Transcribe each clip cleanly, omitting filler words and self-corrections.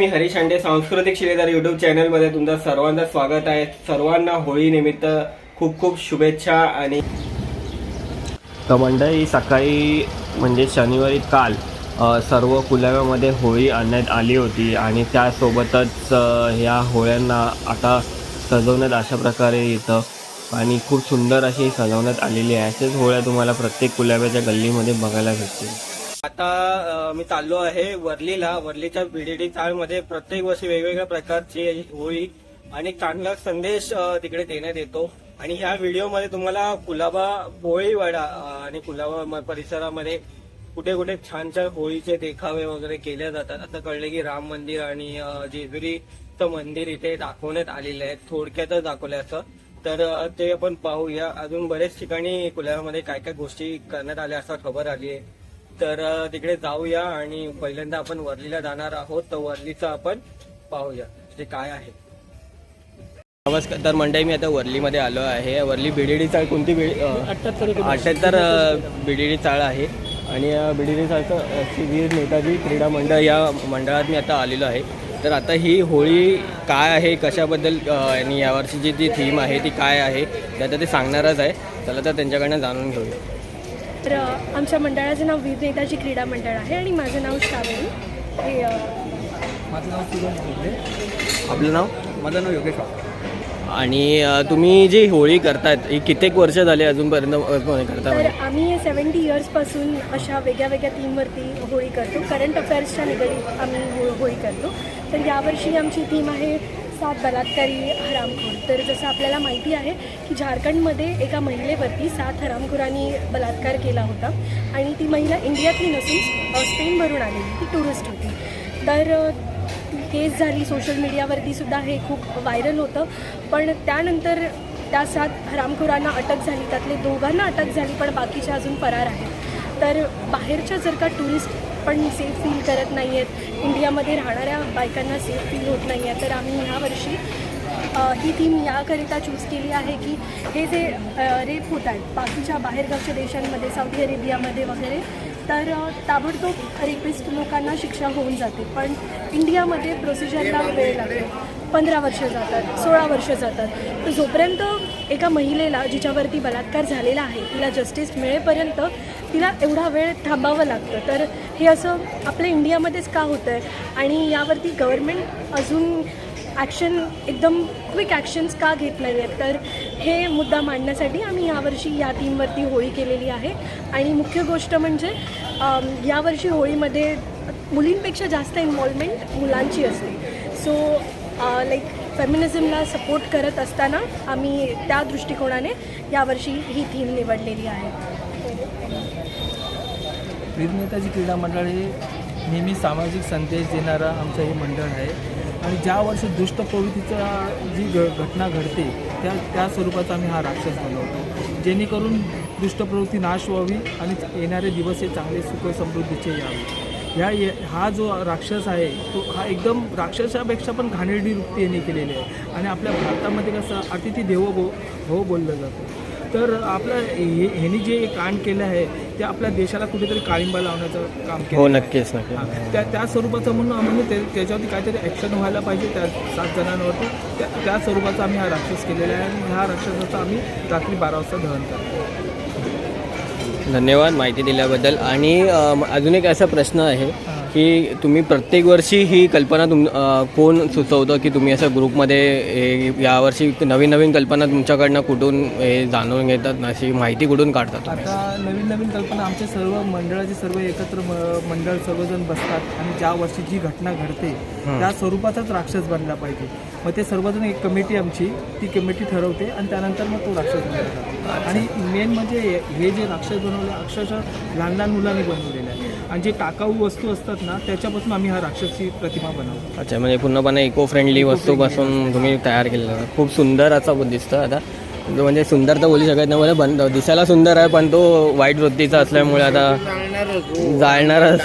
मी हरीश हांडे, सांस्कृतिक शिलेदार यूट्यूब चॅनलमध्ये तुमचं सर्वांचं स्वागत आहे. सर्वांना होळी निमित्त खूप खूप शुभेच्छा. आणि तर मंडळी, सकाळी म्हणजे शनिवारी काल सर्व कुलाव्यामध्ये होळी आणण्यात आली होती आणि त्यासोबतच ह्या होळ्यांना आता सजवण्यात अशा प्रकारे येतं आणि खूप सुंदर अशी सजवण्यात आलेली आहे. असेच होळ्या तुम्हाला प्रत्येक कुलाव्याच्या गल्लीमध्ये बघायला भेटतील. आता मी चाललो आहे वरलीच्या बीडीडी चाळमध्ये प्रत्येक वर्षी वेगवेगळ्या प्रकारची होळी आणि चांगला संदेश तिकडे देण्यात येतो. आणि ह्या व्हिडिओमध्ये तुम्हाला कुलाबा होळीवाडा आणि कुलाबा परिसरामध्ये कुठे कुठे छान छान होळीचे देखावे वगैरे केले जातात. आता कळले की राम मंदिर आणि जेजुरीचं मंदिर इथे दाखवण्यात आलेलं आहे. थोडक्यातच दाखवलं असं, तर ते आपण पाहूया. अजून बरेच ठिकाणी कुलाब्यामध्ये काय काय गोष्टी करण्यात आल्या असं खबर आली आहे, तर तिकडे जाऊया. आणि पहिल्यांदा आपण वरलीला जाणार आहोत, तर वरलीचं आपण पाहूया ते काय आहे. नमस्कार. तर मंडळी, मी आता वरलीमध्ये आलो आहे. वरली बीडीडी चाळ कोणती 78 बीडीडी चाळ आहे. आणि बीडीडी चाळचं वीर नेताजी क्रीडा मंडळ या मंडळात मी आता आलेलो आहे. तर आता ही होळी काय आहे, कशाबद्दल आणि यावर्षीची जी थीम आहे ती काय आहे ते आता ते सांगणारच आहे. चला तर त्यांच्याकडनं जाणून घेऊया. तर आमच्या मंडळाचं नाव वीर नेताजी क्रीडा मंडळ आहे आणि माझं नाव श्रावणी. हे माझं नाव सुरेश. आपलं नाव? माझं नाव योगेश. आणि तुम्ही जी होळी करतायत ही कित्येक वर्ष झाले अजूनपर्यंत करता? तर आम्ही 70 इयर्सपासून अशा वेगळ्या वेगळ्या थीमवरती होळी करतो. करंट अफेअर्सच्या निगडीत आम्ही होळी करतो. तर यावर्षी आमची थीम आहे 7 बलात्कारी हरामखोर. तर जसं आपल्याला माहिती आहे की झारखंडमध्ये एका महिलेवरती 7 हरामखोरांनी बलात्कार केला होता आणि ती महिला इंडियातली नसून स्पेनवरून आलेली, ती टुरिस्ट होती. तर केस झाली, सोशल मीडियावरती सुद्धा हे खूप व्हायरल होतं. पण त्यानंतर त्या 7 हरामखोरांना अटक झाली, त्यातले 2घांना अटक झाली, पण बाकीच्या अजून फरार आहेत. तर बाहेरच्या जर का टुरिस्ट पण सेफ फील करत नाही आहेत, इंडियामध्ये राहणाऱ्या बायकांना सेफ फील होत नाही आहे, तर आम्ही ह्यावर्षी ही थीम याकरिता चूज केली आहे की हे जे रेप होत आहेत बाकीच्या बाहेरगावच्या देशांमध्ये, सौदी अरेबियामध्ये वगैरे, तर ताबडतोब रेपिस्ट लोकांना शिक्षा होऊन जाते. पण इंडियामध्ये प्रोसिजरला वेळ लागतो. 15 वर्ष जातात, 16 वर्ष जातात. तर जोपर्यंत एका महिलेला जिच्यावरती बलात्कार झालेला आहे तिला जस्टिस मिळेपर्यंत तिला एवढा वेळ थांबावं लागतं. तर हे असं आपल्या इंडियामध्येच का होतं आहे आणि यावरती गव्हर्मेंट अजून ॲक्शन, एकदम क्विक ॲक्शन्स का घेत नाही आहेत, तर हे मुद्दा मांडण्यासाठी आम्ही यावर्षी या थीमवरती होळी केलेली आहे. आणि मुख्य गोष्ट म्हणजे यावर्षी होळीमध्ये मुलींपेक्षा जास्त इन्व्हॉल्वमेंट मुलांची असते. सो लाईक फेमिनिझमला सपोर्ट करत असताना आम्ही त्या दृष्टिकोनाने यावर्षी ही थीम निवडलेली आहे. वीर नेताजी क्रीडा मंडळ हे नेहमी सामाजिक संदेश देणारं आमचं हे मंडळ आहे. आणि ज्या वर्षी दुष्ट प्रवृत्तीचा जी घटना घडते त्या स्वरूपाचा आम्ही हा राक्षस बनवतो, जेणेकरून दुष्ट प्रवृत्ती नाश व्हावी आणि येणारे दिवस हे चांगले सुख समृद्धीचे यावे. हा जो राक्षस आहे तो हा एकदम राक्षसापेक्षा पण घाणेरडी वृत्ती यांनी केलेली आहे. आणि आपल्या भारतामध्ये कसं अतिथी देवो भव बोललं जातं. तर आपलं ह्यांनी जे कांड केलं आहे ते आपल्या देशाला कुठेतरी काळिंबा लावण्याचं काम केलं. हो, नक्कीच. त्या स्वरूपाचं म्हणून आम्ही त्याच्यावरती काहीतरी ॲक्शन व्हायला पाहिजे. त्या 7 जणांवरती त्या स्वरूपाचा आम्ही हा राक्षस केलेला आहे आणि ह्या राक्षसाचं आम्ही रात्री 12 वाजता दहन करतो. धन्यवाद माहिती दिल्याबद्दल. आणि अजून एक असा प्रश्न आहे की तुम्ही प्रत्येक वर्षी ही कल्पना कोण सुचवतं की तुम्ही असं ग्रुपमध्ये यावर्षी नवीन कल्पना तुमच्याकडनं कुठून हे जाणून घेतात, अशी माहिती कुठून काढतात? आता नवीन कल्पना आमचे सर्व मंडळाचे सर्व एकत्र मंडळ सर्वजण बसतात आणि ज्या वर्षी जी घटना घडते त्या स्वरूपाचाच राक्षस बनला पाहिजे. मग ते सर्वजण एक कमिटी आमची ती कमिटी ठरवते आणि त्यानंतर मग तो राक्षस बनवतात. आणि मेन म्हणजे हे जे राक्षस बनवले अक्षरशः लहान मुलांनी बनवलेले आहे आणि जे टाकाऊ वस्तू असतात ना त्याच्यापासून आम्ही हा राक्षसी प्रतिमा बनवतो. अच्छा, म्हणजे पूर्णपणे इको फ्रेंडली वस्तूपासून तुम्ही तयार केलेलं आहे. खूप सुंदर असा दिसतं. आता म्हणजे सुंदर तर बोलू शकत नाही, मला दिसायला सुंदर आहे पण तो वाईट वृत्तीचा असल्यामुळे आता जाळणारच.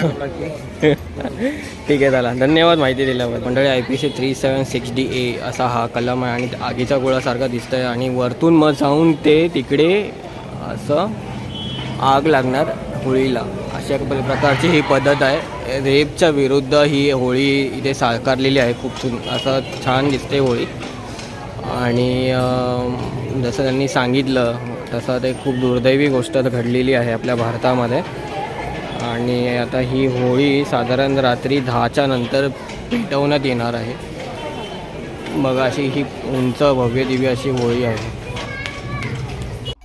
ठीक आहे, चला, धन्यवाद माहिती दिल्याबद्दल. मंडळी, IPC 376DA असा हा कलम आहे आणि आगीचा गोळासारखा दिसतंय आणि वरतून मग जाऊन ते तिकडे असं आग लागणार होळीला, अशा प्रकारची ही पद्धत आहे. रेपच्या विरुद्ध ही होळी इथे साकारलेली आहे. खूप असं छान दिसते होळी. आणि जसं त्यांनी सांगितलं तसं ते खूप दुर्दैवी गोष्ट घडलेली आहे आपल्या भारतामध्ये. आणि आता ही होळी साधारण रात्री 10च्या नंतर पेटवण्यात येणार आहे. बघा अशी ही उंच भव्य दिव्य अशी होळी आहे.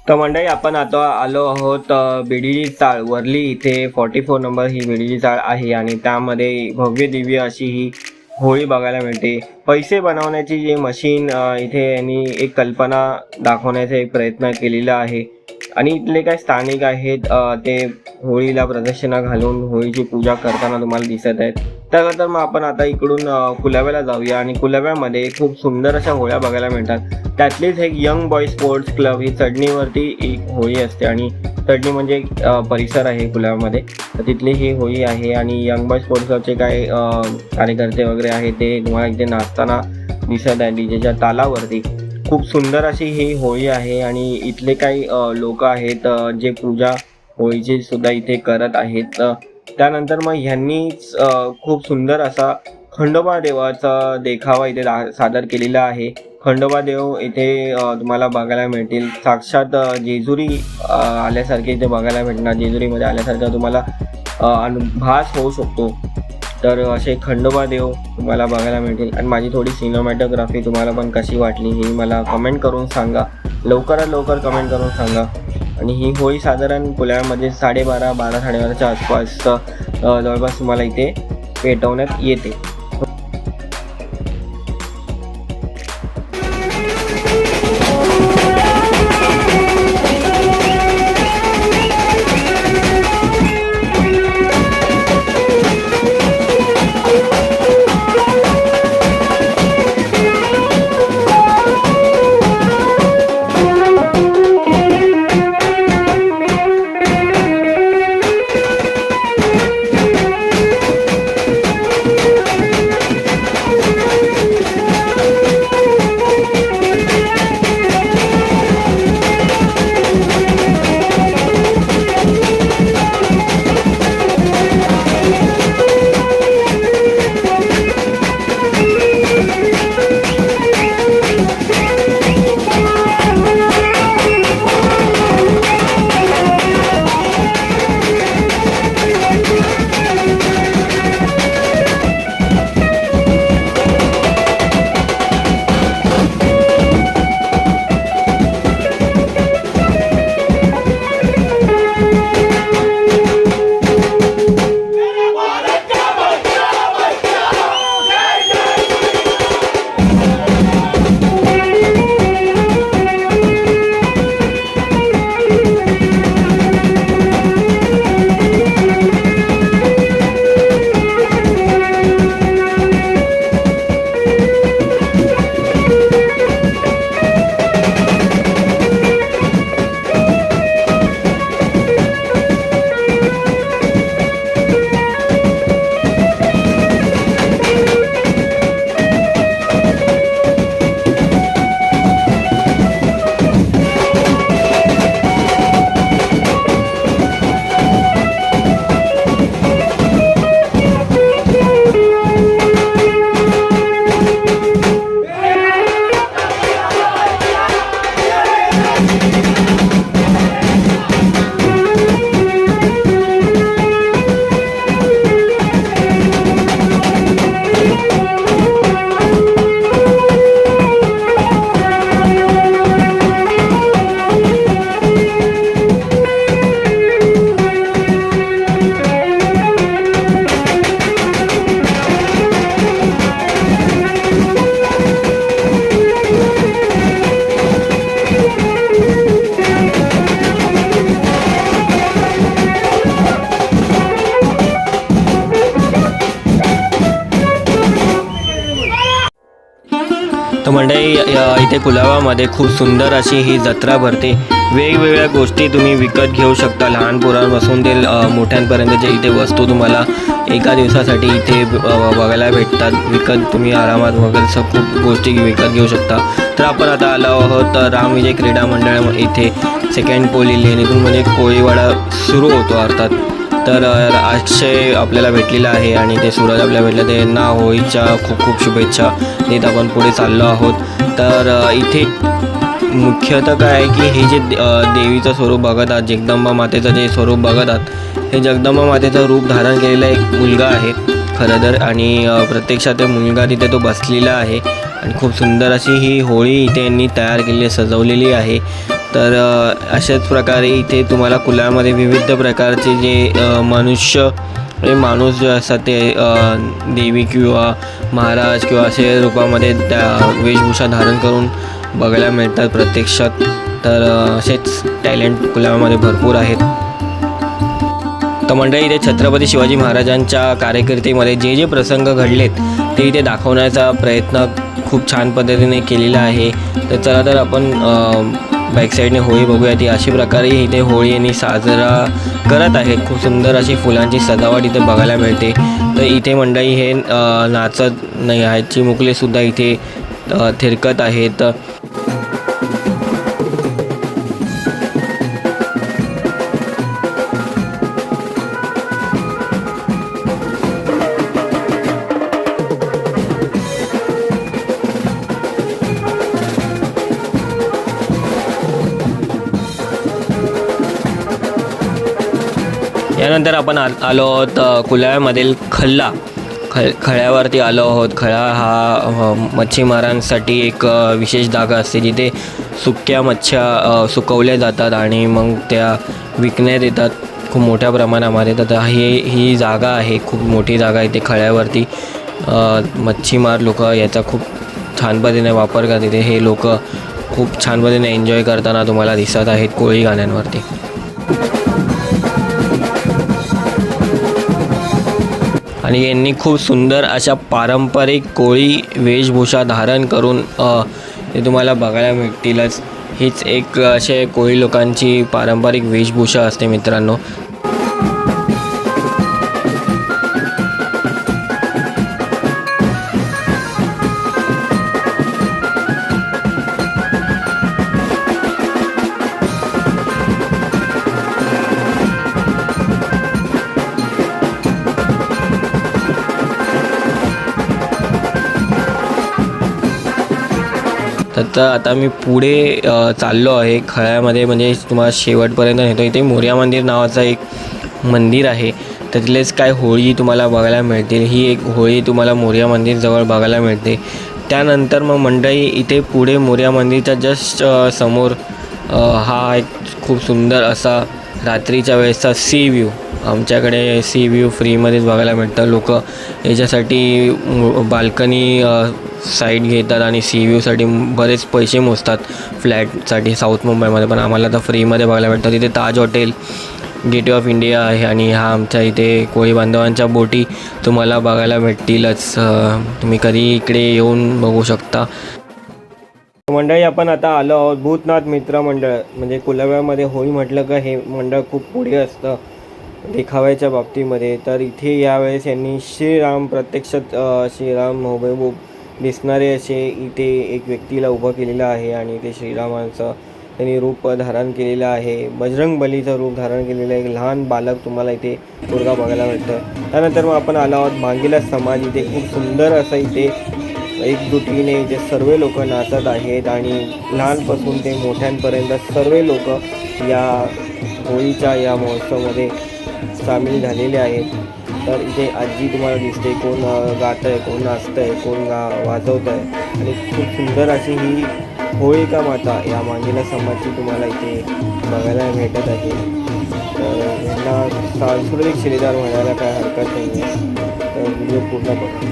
तर मंडळी आपण आता आलो आहोत बेडिली चाळ वरली इथे 44 नंबर ही बेडिली चाळ आहे आणि त्यामध्ये भव्य दिव्य अशी ही होळी बघायला मिळते. पैसे बनवण्याची जी मशीन इथे यांनी एक कल्पना दाखवण्याचा एक प्रयत्न केलेला आहे आणि इथले काय स्थानिक आहेत ते होळीला प्रदक्षिणा घालून होळीची पूजा करताना तुम्हाला दिसत आहेत. त्यानंतर मग आपण आता इकडून कुलाब्याला जाऊया आणि कुलाब्यामध्ये खूप सुंदर अशा होळ्या बघायला मिळतात. त्यातलीच एक यंग बॉय स्पोर्ट्स क्लब ही चढणीवरती एक होळी असते आणि चढणी म्हणजे एक परिसर आहे कुलाब्यामध्ये, तर तिथली ही होळी आहे. आणि यंग बॉय स्पोर्ट्स क्लबचे काय कार्यकर्ते वगैरे आहेत ते तुम्हाला इथे नाचताना दिसत आहे डीजेच्या तालावरती. खूप सुंदर अशी ही होळी आहे आणि इथले काही लोक आहेत जे पूजा होळीची सुद्धा इथे करत आहेत. त्यानंतर मग ह्यांनीच खूप सुंदर असा खंडोबा देवाचा देखावा इथे सादर केलेला आहे. खंडोबा देव इथे तुम्हाला बघायला मिळतील. साक्षात जेजुरी आल्यासारखे इथे बघायला भेटणार. जेजुरीमध्ये आल्यासारखं तुम्हाला भास होऊ शकतो. तर असे खंडोबा देव तुम्हाला बघायला मिळतील. आणि माझी थोडी सिनेमॅटोग्राफी तुम्हाला पण कशी वाटली हे मला कमेंट करून सांगा. लवकरात लवकर कमेंट करून सांगा. आणि ही होळी साधारण कुलाब्यामध्ये 12:30 12:30च्या आसपास जवळपास तुम्हाला इथे पेटवण्यात येते. तर मंडळी इथे कुलाबामध्ये खूप सुंदर अशी ही जत्रा भरते. वेगवेगळ्या गोष्टी तुम्ही विकत घेऊ शकता, लहान पोरांपासून ते मोठ्यांपर्यंतचे इथे वस्तू तुम्हाला एका दिवसासाठी इथे बघायला भेटतात. विकत तुम्ही आरामात वगैरे खूप गोष्टी विकत घेऊ शकता. तर आपण आता आलो आहोत राम विजय क्रीडा मंडळ इथे सेकंड पोली लेन इथून म्हणजे कोळीवाडा सुरू होतो अर्थात. तर अक्षय आपल्याला भेटलेला आहे आणि ते सूरज आपल्याला भेटलं, त्यांना होळीच्या खूप खूप शुभेच्छा देत आपण पुढे चाललो आहोत. तर इथे मुख्यतः काय आहे की हे जे देवीचं स्वरूप बघत आहात, जगदंबा मातेचं जे स्वरूप बघत आहात, हे जगदंबा मातेचं रूप धारण केलेला एक मुलगा आहे खरं तर. आणि प्रत्यक्षात ते मुलगा तिथे तो बसलेला आहे आणि खूप सुंदर अशी ही होळी इथे यांनी तयार केली, सजवलेली आहे. तर अशाच प्रकारे इथे तुम्हाला कुलामध्ये विविध प्रकारचे जे माणूस जे असतात ते देवी किंवा महाराज किंवा असे रूपामध्ये त्या वेशभूषा धारण करून बघायला मिळतात प्रत्यक्षात. तर असेच टॅलेंट कुलामध्ये भरपूर आहेत. तर मंडळी इथे छत्रपती शिवाजी महाराजांच्या कारकिर्दीमध्ये जे जे प्रसंग घडलेत ते इथे दाखवण्याचा प्रयत्न खूप छान पद्धतीने केलेला आहे. तर चला तर आपण बॅक साईडने होळी बघूया. ती अशी प्रकारे इथे होळी यांनी साजरा करत आहेत. खूप सुंदर अशी फुलांची सजावट इथे बघायला मिळते. तर इथे मंडळी हे नाचत नाही आहेत, चिमुकलेसुद्धा इथे थिरकत आहेत. यानंतर आपण आलो आहोत कुलाळ्यामधील खळ्यावरती आलो आहोत. खळा हा मच्छीमारांसाठी एक विशेष जागा असते जिथे सुक्या मच्छ्या सुकवल्या जातात आणि मग त्या विकण्यात येतात खूप मोठ्या प्रमाणामध्ये. तर ही जागा आहे, खूप मोठी जागा आहे. इथे खळ्यावरती मच्छीमार लोक याचा खूप छान पद्धतीने वापर करतात. इथे हे लोक खूप छान पद्धतीने एन्जॉय करताना तुम्हाला दिसत आहेत कोळी गाण्यांवरती. आणि यांनी खूप सुंदर अशा पारंपरिक कोळी वेशभूषा धारण करून ते तुम्हाला बघायला मिळतीलच. हीच एक असे कोळी लोकांची पारंपरिक वेशभूषा असते मित्रांनो. तर आता मी पुढे चाललो आहे खळ्यामध्ये, म्हणजे तुम्हाला शेवटपर्यंत नेतो. इथे मोरया मंदिर नावाचं एक मंदिर आहे, तिथलेच काय होळी तुम्हाला बघायला मिळतील. ही एक होळी तुम्हाला मोरया मंदिरजवळ बघायला मिळते. त्यानंतर मग मंडळी इथे पुढे मोरया मंदिरच्या जस्ट समोर हा एक खूप सुंदर असा रात्रीच्या वेळेसचा सी व्ह्यू, आमच्याकडे सी व्ह्यू फ्रीमध्येच बघायला मिळतं. लोक याच्यासाठी बाल्कनी साईड घेतात आणि सी व्ह्यूसाठी बरेच पैसे मोजतात फ्लॅटसाठी साऊथ मुंबईमध्ये, पण आम्हाला तर फ्रीमध्ये बघायला मिळतं. तिथे ताज हॉटेल, गेटवे ऑफ इंडिया आहे आणि हा आमच्या इथे कोळी बांधवांच्या बोटी तुम्हाला बघायला भेटतीलच. तुम्ही कधी इकडे येऊन बघू शकता. मंडळी आपण आता आलो आहोत भूतनाथ मित्र मंडळ, म्हणजे कुलाब्यामध्ये होळी म्हटलं का हे मंडळ खूप पुढे असतं देखाव्याच्या बाबतीमध्ये. तर इथे यावेळेस यांनी प्रत्यक्षात श्रीराम हुबेहूब दिसणारे असे इथे एक व्यक्तीला उभं केलेलं आहे आणि ते श्रीरामांचं त्यांनी रूप धारण केलेलं आहे. बजरंग बलीचं रूप धारण केलेलं एक लहान बालक तुम्हाला इथे मुलगा बघायला मिळतं. त्यानंतर मग आपण आलो आहोत भांगीला समाज. इथे खूप सुंदर असं इथे एकजुटीने इथे सर्व लोक नाचत आहेत आणि लहानपासून ते मोठ्यांपर्यंत सर्व लोक या होळीच्या या महोत्सवामध्ये सामील झालेले आहेत. तर इथे आजी तुम्हाला दिसते, कोण गात आहे, कोण नाचतं आहे, कोण वाजवत आहे आणि खूप सुंदर अशी ही होळिका माता या मांगीला समाजची तुम्हाला इथे बघायला भेटत आहे. तर यांना सांस्कृतिक शिलेदार म्हणायला काय हरकत नाही आहे. तर व्हिडिओ पूर्ण बघा.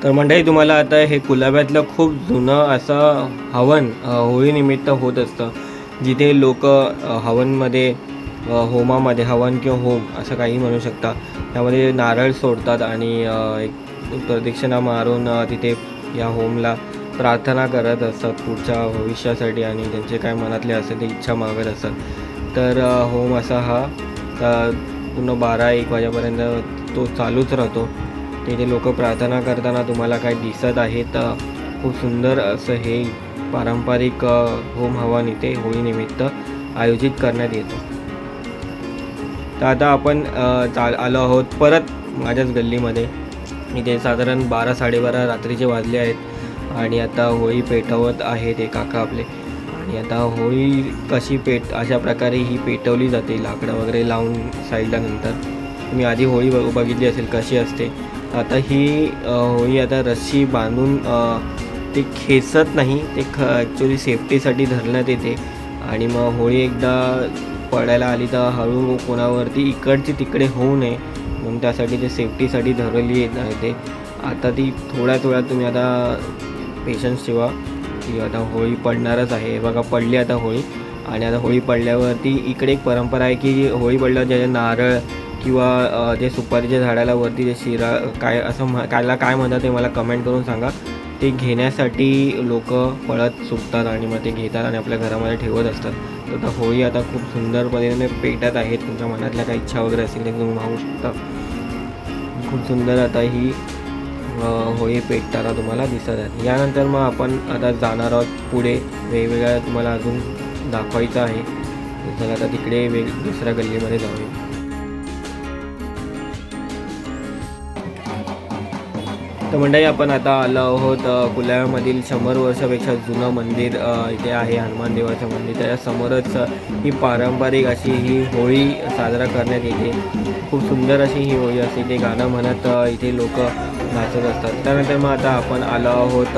तर मंडळी तुम्हाला आता हे कुलाब्यातलं खूप जुनं असं हवन होळीनिमित्त होत असतं, जिथे लोक हवनमध्ये होमामध्ये हवन किंवा होम असं काही म्हणू शकता, त्यामध्ये नारळ सोडतात आणि एक प्रदक्षिणा मारून तिथे या होमला प्रार्थना करत असतात पुढच्या भविष्यासाठी आणि त्यांचे काय मनातले असेल ते इच्छा मागत असतात. तर होम असा हा पूर्ण 12-1 वाजेपर्यंत तो चालूच राहतो. तिथे लोक प्रार्थना करताना तुम्हाला काय दिसत आहे. तर खूप सुंदर असं हे पारंपरिक होम हवन इथे होळीनिमित्त आयोजित करण्यात येतो. तर आता आपण आलो आहोत परत माझ्याच गल्लीमध्ये. इथे साधारण 12-12:30 रात्रीचे वाजले आहेत आणि आता होळी पेटवत आहेत ते काका आपले. आणि आता होळी कशी अशा प्रकारे ही पेटवली जाते, लाकडं वगैरे लावून साईडला. नंतर तुम्ही आधी होळी बघितली असेल कशी असते. आता ही होळी आता रस्सी बांधून ते खेचत नाही, ते ॲक्च्युली सेफ्टीसाठी धरण्यात येते. आणि मग होळी एकदा पडायला आली तर हळू कोणावरती इकडची तिकडे होऊ नये म्हणून त्यासाठी ते सेफ्टीसाठी धरली येत आहे. ते आता ती थोड्या तुम्ही आता पेशन्स ठेवा की आता होळी पडणारच आहे. बघा पडली आता होळी. आणि आता होळी पडल्यावरती इकडे एक परंपरा आहे की होळी पडल्यावर ज्याचे नारळ किंवा जे सुपारीच्या झाडाला वरती जे शिरा काय असं काय म्हणतात ते मला कमेंट करून सांगा. ते घेण्यासाठी लोक पळत सुटतात आणि मग ते घेतात आणि आपल्या घरामध्ये ठेवत असतात. तर आता होळी आता खूप सुंदर पद्धतीने पेटत आहेत. तुमच्या मनातल्या काही इच्छा वगैरे असेल ते तुम्ही मागू शकता. खूप सुंदर आता ही होळी पेटताना तुम्हाला दिसत आहे. यानंतर मग आपण आता जाणार आहोत पुढे. वेगवेगळ्या तुम्हाला अजून दाखवायचं आहे. तर आता तिकडे दुसऱ्या गल्लीमध्ये जाऊया. तर मंडळी आपण आता आलो आहोत कुलाब्यामधील 100 वर्षापेक्षा जुनं मंदिर इथे आहे, हनुमान देवाचं मंदिर. त्याच्यासमोरच ही पारंपरिक अशी ही होळी साजरा करण्यात येते. खूप सुंदर अशी ही होळी असते. ते गाणं म्हणत इथे लोक नाचत असतात. त्यानंतर मग आता आपण आलो आहोत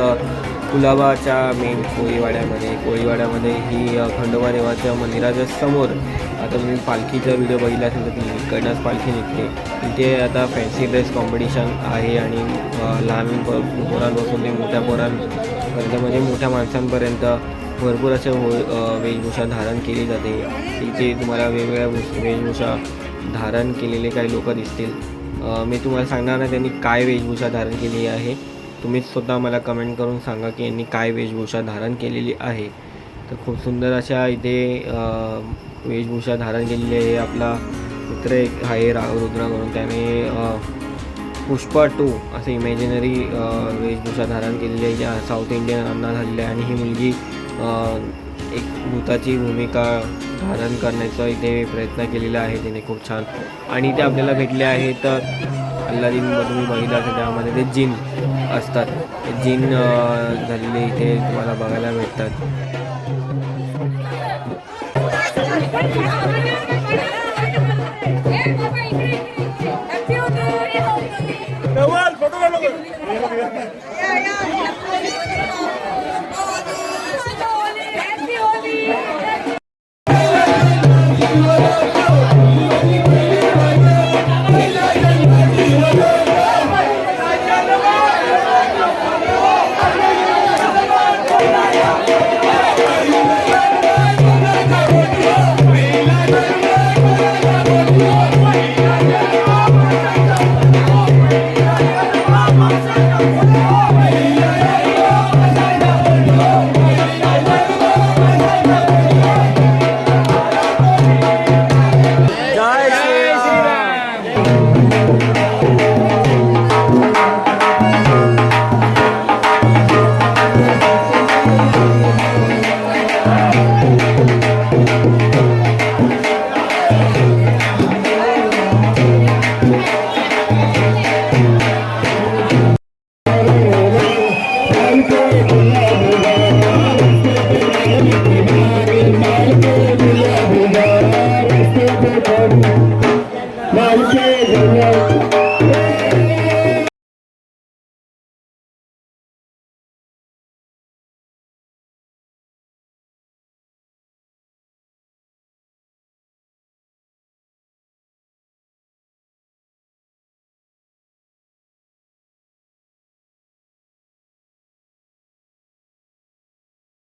कुलाबाच्या मेन कोळीवाड्यामध्ये ही खंडोबा देवाच्या मंदिराच्या समोर. आता तुम्ही पालखीचा व्हिडिओ बघितला असेल तर ती इकडनंच पालखी निघते. इथे आता फॅन्सी ड्रेस कॉम्पिटिशन आहे आणि लहान पोरांपासून ते मोठ्या पोरांपर्यंत म्हणजे मोठ्या माणसांपर्यंत भरपूर असे वेशभूषा धारण केली जाते. इथे तुम्हाला वेगवेगळ्या वेशभूषा धारण केलेले काही लोक दिसतील. मी तुम्हाला सांगणार नाही त्यांनी काय वेशभूषा धारण केली आहे. तुम्हीच स्वतः मला कमेंट करून सांगा की यांनी काय वेशभूषा धारण केलेली आहे. तर खूप सुंदर अशा इथे वेशभूषा धारण केलेली आहे. आपला मित्र एक आहे रुद्र म्हणून, त्याने पुष्पा 2 असं इमॅजिनरी वेशभूषा धारण केलेली आहे, ज्या साऊथ इंडियन अन्ना झालेली आहे. आणि ही मुलगी एक भूताची भूमिका धारण करण्याचा इथे प्रयत्न केलेला आहे तिने खूप छान. आणि ते आपल्याला भेटले आहेत अल्लादीनमध्ये तुम्ही बघितलं असेल त्यामध्ये ते जिन असतात. ते जिन झालेले इथे तुम्हाला बघायला भेटतात.